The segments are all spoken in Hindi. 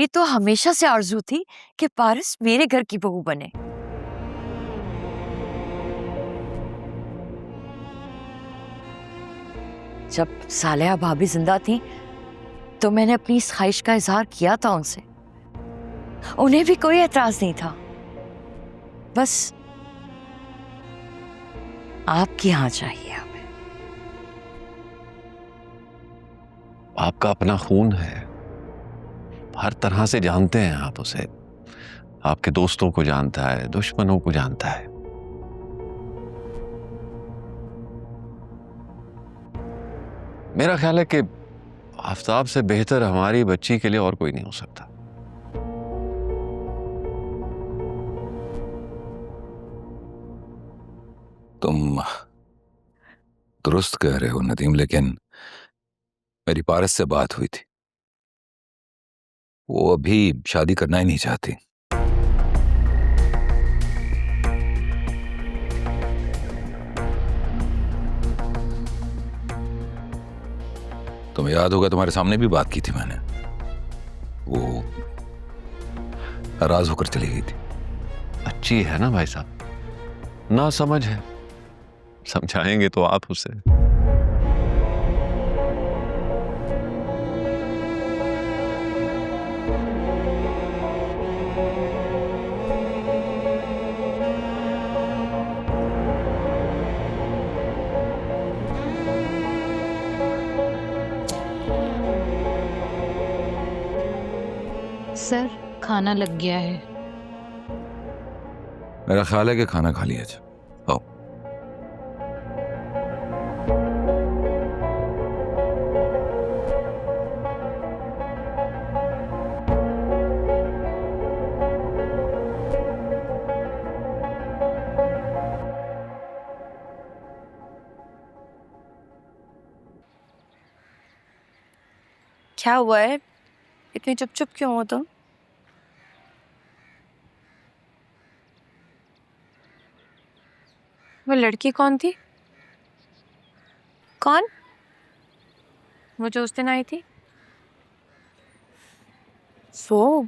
मेरी तो हमेशा से आरज़ू थी कि पारस मेरे घर की बहू बने। जब सालेहा भाभी जिंदा थी तो मैंने अपनी इस ख्वाहिश का इजहार किया था उनसे। उन्हें भी कोई एतराज नहीं था। बस आपकी हाँ चाहिए हमें। आपका अपना खून है, हर तरह से जानते हैं आप उसे। आपके दोस्तों को जानता है, दुश्मनों को जानता है। मेरा ख्याल है कि आफताब से बेहतर हमारी बच्ची के लिए और कोई नहीं हो सकता। तुम दुरुस्त कह रहे हो नदीम, लेकिन मेरी पारस से बात हुई थी। वो अभी शादी करना ही नहीं चाहती। तुम्हें याद होगा, तुम्हारे सामने भी बात की थी मैंने। वो नाराज होकर चली गई थी। अच्छी है ना भाई साहब, ना समझ है, समझाएंगे तो आप उसे। सर, खाना लग गया है। मेरा ख्याल है कि खाना खा लिया जाए। आओ। क्या हुआ है? इतनी चुप चुप क्यों हो तुम? वो लड़की कौन थी? कौन? वो जो उस दिन आई थी? वो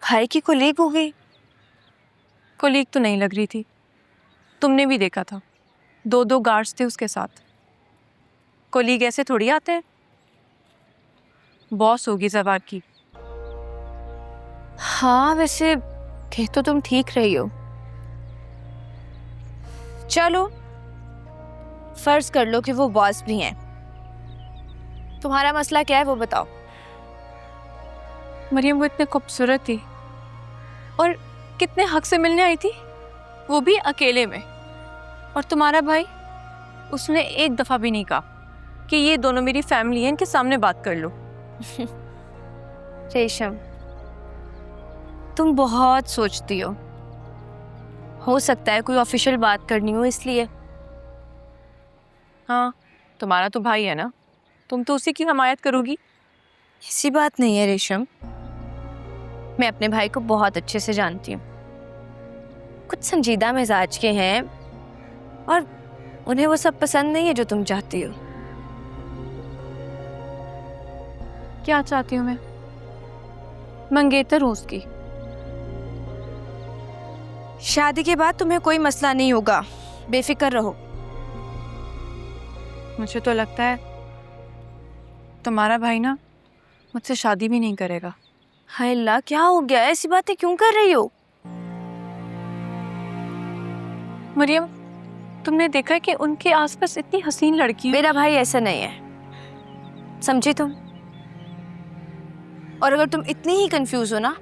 भाई की कोलीग हो गई? कोलीग तो नहीं लग रही थी, तुमने भी देखा था, दो दो गार्ड्स थे उसके साथ। कोलीग ऐसे थोड़ी आते हैं। बॉस होगी जवार की। हाँ, वैसे कह तो तुम ठीक रही हो। चलो फर्ज कर लो कि वो बॉस भी हैं। तुम्हारा मसला क्या है वो बताओ। मरियम वो इतने खूबसूरत थी और कितने हक से मिलने आई थी, वो भी अकेले में। और तुम्हारा भाई, उसने एक दफा भी नहीं कहा कि ये दोनों मेरी फैमिली है, इनके सामने बात कर लो। रेशम, तुम बहुत सोचती हो सकता है कोई ऑफिशियल बात करनी हो इसलिए। हाँ, तुम्हारा तो भाई है ना, तुम तो उसी की हमायत करोगी। ऐसी बात नहीं है रेशम, मैं अपने भाई को बहुत अच्छे से जानती हूँ। कुछ संजीदा मिजाज के हैं और उन्हें वो सब पसंद नहीं है जो तुम चाहती हो। क्या चाहती हूँ मैं? मंगेतर हूँ उसकी। शादी के बाद तुम्हें कोई मसला नहीं होगा, बेफिक्र रहो। मुझे तो लगता है तुम्हारा भाई ना मुझसे शादी भी नहीं करेगा। हाय अल्लाह, क्या हो गया? ऐसी बातें क्यों कर रही हो? मरियम, तुमने देखा है कि उनके आसपास इतनी हसीन लड़की। मेरा भाई ऐसा नहीं है, समझी तुम? और अगर तुम इतनी ही कंफ्यूज हो ना,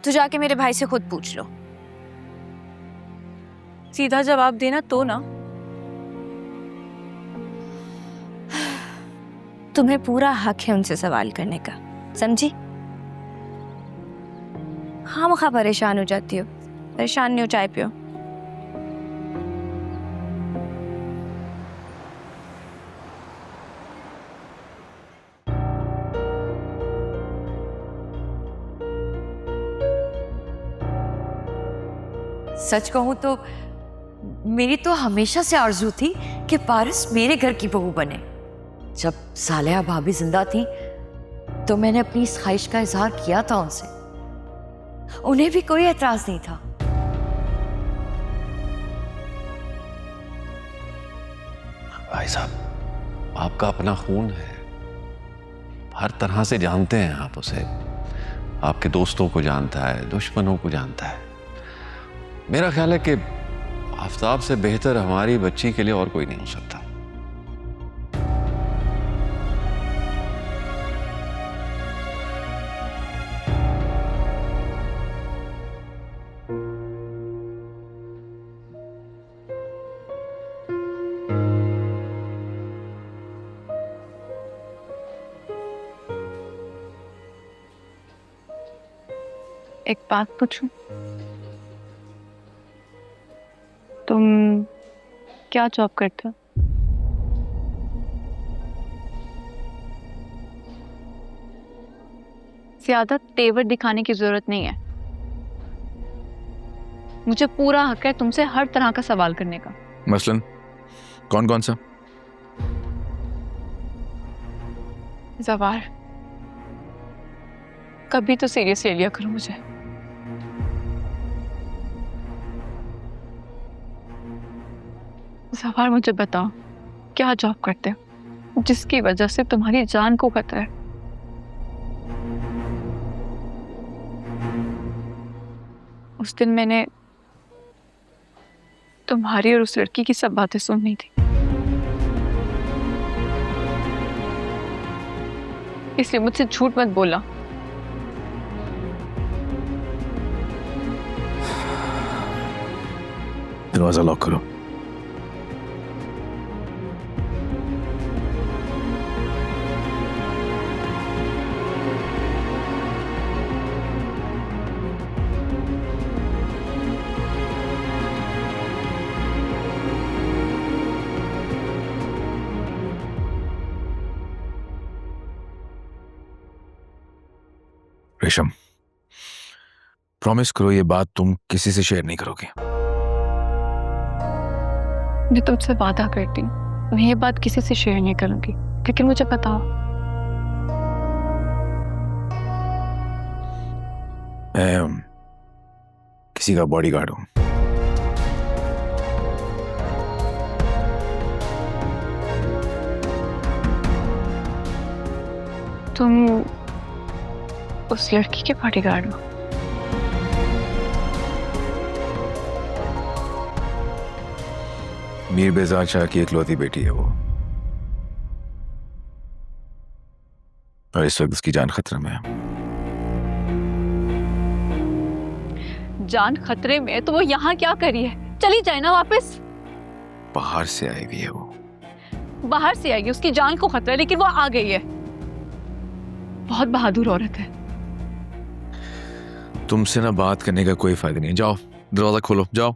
तो जाके मेरे भाई से खुद पूछ लो। सीधा जवाब देना तो ना। तुम्हें पूरा हक है उनसे सवाल करने का, समझी? खामखा परेशान हो जाती हो। परेशान नहीं हो, चाय पियो। सच कहूं तो मेरी तो हमेशा से आरज़ू थी कि पारस मेरे घर की बहू बने। जब सालेहा भाभी जिंदा थी तो मैंने अपनी इस ख्वाहिश का इजहार किया था उनसे, उन्हें भी कोई एतराज नहीं था। भाई साहब, आपका अपना खून है, हर तरह से जानते हैं आप उसे। आपके दोस्तों को जानता है, दुश्मनों को जानता है। मेरा ख्याल है कि आफताब से बेहतर हमारी बच्ची के लिए और कोई नहीं हो सकता। एक बात पूछूं? तुम क्या जॉब करते हो? ज्यादा तेवर दिखाने की जरूरत नहीं है। मुझे पूरा हक है तुमसे हर तरह का सवाल करने का। मसलन कौन कौन सा? जवार, कभी तो सीरियस ले लिया करो मुझे। जवार, मुझे बताओ, क्या जॉब करते हो जिसकी वजह से तुम्हारी जान को खतरा है? उस दिन मैंने तुम्हारी और उस लड़की की सब बातें सुननी थी, इसलिए मुझसे झूठ मत बोला। दरवाजा लॉक करो। रेशम, प्रॉमिस करो ये बात तुम किसी से शेयर नहीं करोगे। मैं तुमसे वादा करती हूँ, मैं ये बात किसी से शेयर नहीं करूंगी। लेकिन मुझे बताओ, मैं किसी का बॉडीगार्ड हूं। तुम उस लड़की के बॉडीगार्ड हो? मीर बेजार शाह की इकलौती बेटी है वो, और इस वक्त उसकी जान खतरे में है। जान खतरे में है तो वो यहाँ क्या करी है? चली जाए ना वापस। बाहर से आई हुई है वो। बाहर से आई है, उसकी जान को खतरा है, लेकिन वो आ गई है। बहुत बहादुर औरत है। तुमसे ना बात करने का कोई फायदा नहीं है। जाओ, दरवाजा खोलो, जाओ।